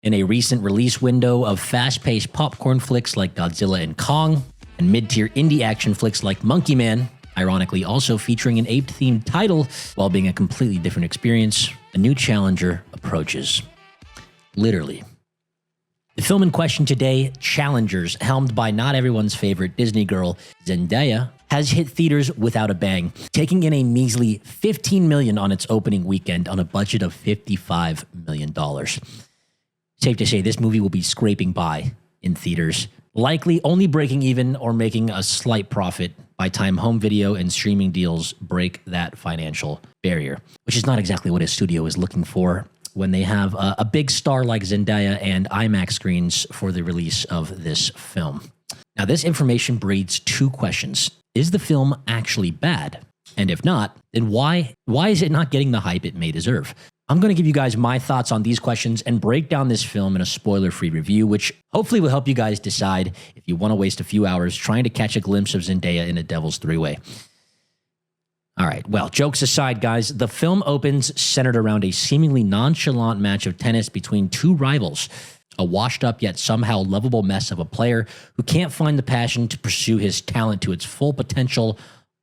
In a recent release window of fast-paced popcorn flicks like Godzilla and Kong, and mid-tier indie action flicks like Monkey Man, ironically also featuring an ape-themed title while being a completely different experience, a new challenger approaches. Literally. The film in question today, Challengers, helmed by not everyone's favorite Disney girl, Zendaya, has hit theaters without a bang, taking in a measly $15 million on its opening weekend on a budget of $55 million. Safe to say this movie will be scraping by in theaters, likely only breaking even or making a slight profit by time home video and streaming deals break that financial barrier, which is not exactly what a studio is looking for when they have a big star like Zendaya and IMAX screens for the release of this film. Now, this information breeds two questions. Is the film actually bad? And if not, then why is it not getting the hype it may deserve? I'm going to give you guys my thoughts on these questions and break down this film in a spoiler-free review, which hopefully will help you guys decide if you want to waste a few hours trying to catch a glimpse of Zendaya in a Devil's Three-Way. All right, well, jokes aside, guys, the film opens centered around a seemingly nonchalant match of tennis between two rivals, a washed-up yet somehow lovable mess of a player who can't find the passion to pursue his talent to its full potential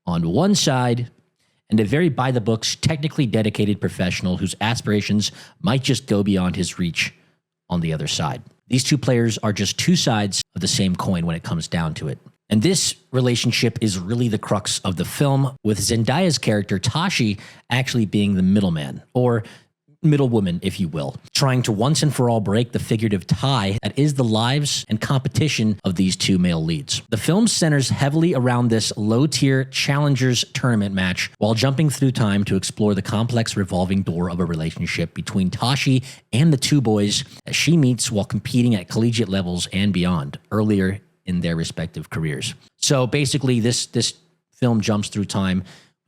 on one side, and a very by-the-books, technically dedicated professional whose aspirations might just go beyond his reach on the other side. These two players are just two sides of the same coin when it comes down to it. And this relationship is really the crux of the film, with Zendaya's character, Tashi, actually being the middleman, or middle woman, if you will, trying to once and for all break the figurative tie that is the lives and competition of these two male leads. The film centers heavily around this low-tier Challengers tournament match while jumping through time to explore the complex revolving door of a relationship between Tashi and the two boys that she meets while competing at collegiate levels and beyond earlier in their respective careers. So basically, this film jumps through time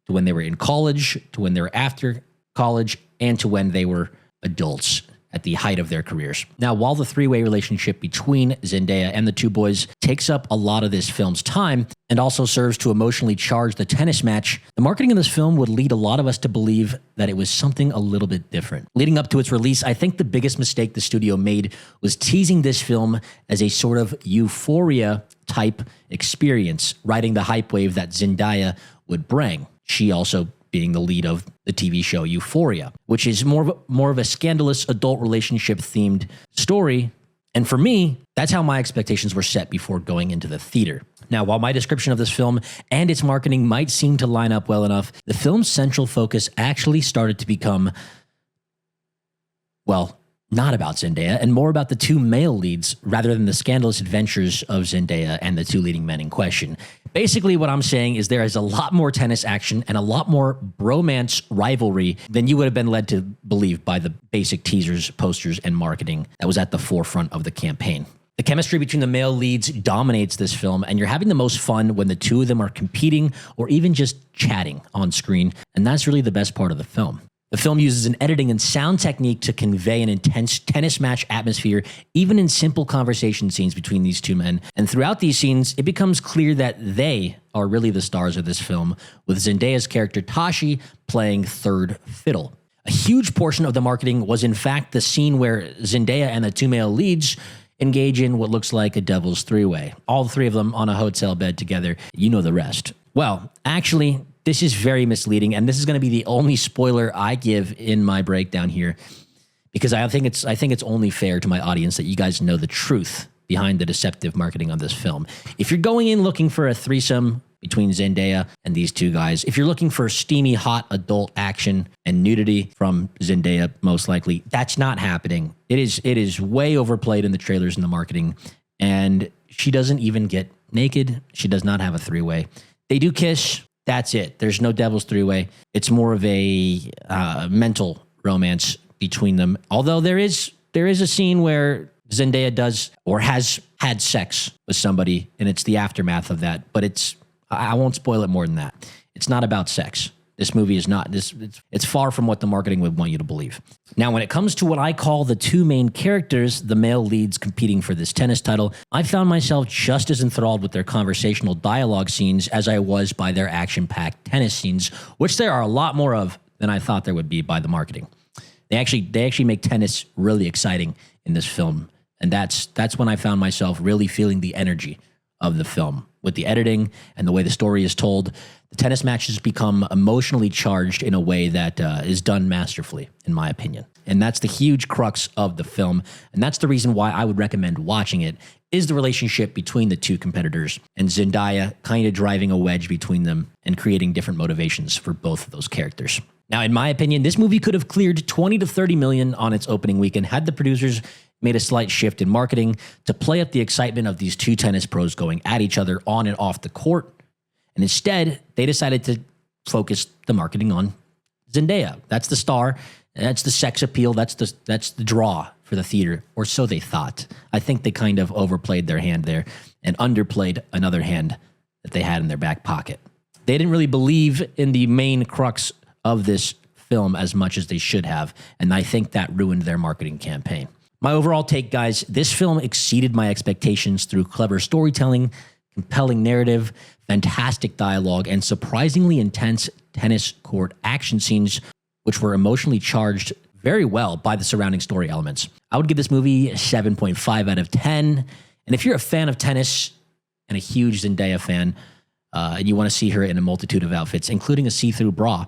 to when they were in college, to when they were after college, and to when they were adults at the height of their careers. Now, while the three-way relationship between Zendaya and the two boys takes up a lot of this film's time and also serves to emotionally charge the tennis match, the marketing of this film would lead a lot of us to believe that it was something a little bit different. Leading up to its release, I think the biggest mistake the studio made was teasing this film as a sort of euphoria-type experience, riding the hype wave that Zendaya would bring. She also being the lead of the TV show Euphoria, which is more of a scandalous adult relationship-themed story. And for me, that's how my expectations were set before going into the theater. Now, while my description of this film and its marketing might seem to line up well enough, the film's central focus actually started to become, well, not about Zendaya, and more about the two male leads rather than the scandalous adventures of Zendaya and the two leading men in question. Basically, what I'm saying is there is a lot more tennis action and a lot more bromance rivalry than you would have been led to believe by the basic teasers, posters, and marketing that was at the forefront of the campaign. The chemistry between the male leads dominates this film, and you're having the most fun when the two of them are competing or even just chatting on screen, and that's really the best part of the film. The film uses an editing and sound technique to convey an intense tennis match atmosphere, even in simple conversation scenes between these two men. And throughout these scenes, it becomes clear that they are really the stars of this film, with Zendaya's character Tashi playing third fiddle. A huge portion of the marketing was in fact the scene where Zendaya and the two male leads engage in what looks like a Devil's Three-Way. All three of them on a hotel bed together. You know the rest. Well, actually, this is very misleading, and this is going to be the only spoiler I give in my breakdown here, because I think it's only fair to my audience that you guys know the truth behind the deceptive marketing of this film. If you're going in looking for a threesome between Zendaya and these two guys, if you're looking for steamy, hot adult action and nudity from Zendaya, most likely, that's not happening. It is way overplayed in the trailers and the marketing, and she doesn't even get naked. She does not have a three-way. They do kiss. That's it. There's no Devil's Three-Way. It's more of a mental romance between them. Although there is a scene where Zendaya does or has had sex with somebody, and it's the aftermath of that. But I won't spoil it more than that. It's not about sex. This movie is not. It's far from what the marketing would want you to believe. Now, when it comes to what I call the two main characters, the male leads competing for this tennis title, I found myself just as enthralled with their conversational dialogue scenes as I was by their action-packed tennis scenes, which there are a lot more of than I thought there would be by the marketing. They actually make tennis really exciting in this film. And that's when I found myself really feeling the energy of the film. With the editing and the way the story is told, the tennis matches become emotionally charged in a way that is done masterfully, in my opinion. And that's the huge crux of the film. And that's the reason why I would recommend watching it, is the relationship between the two competitors and Zendaya kind of driving a wedge between them and creating different motivations for both of those characters. Now, in my opinion, this movie could have cleared 20 to 30 million on its opening weekend had the producers made a slight shift in marketing to play up the excitement of these two tennis pros going at each other on and off the court. And instead, they decided to focus the marketing on Zendaya. That's the star. That's the sex appeal. That's the draw for the theater, or so they thought. I think they kind of overplayed their hand there and underplayed another hand that they had in their back pocket. They didn't really believe in the main crux of this film as much as they should have, and I think that ruined their marketing campaign. My overall take, guys, this film exceeded my expectations through clever storytelling, compelling narrative, fantastic dialogue, and surprisingly intense tennis court action scenes, which were emotionally charged very well by the surrounding story elements. I would give this movie a 7.5 out of 10. And if you're a fan of tennis and a huge Zendaya fan, and you want to see her in a multitude of outfits, including a see-through bra,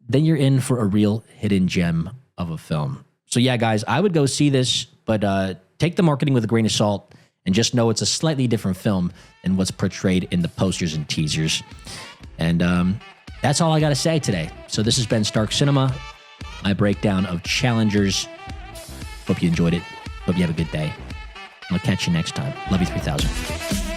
then you're in for a real hidden gem of a film. So yeah, guys, I would go see this, but take the marketing with a grain of salt and just know it's a slightly different film than what's portrayed in the posters and teasers. And that's all I got to say today. So this has been Stark Cinema, my breakdown of Challengers. Hope you enjoyed it. Hope you have a good day. I'll catch you next time. Love you 3000.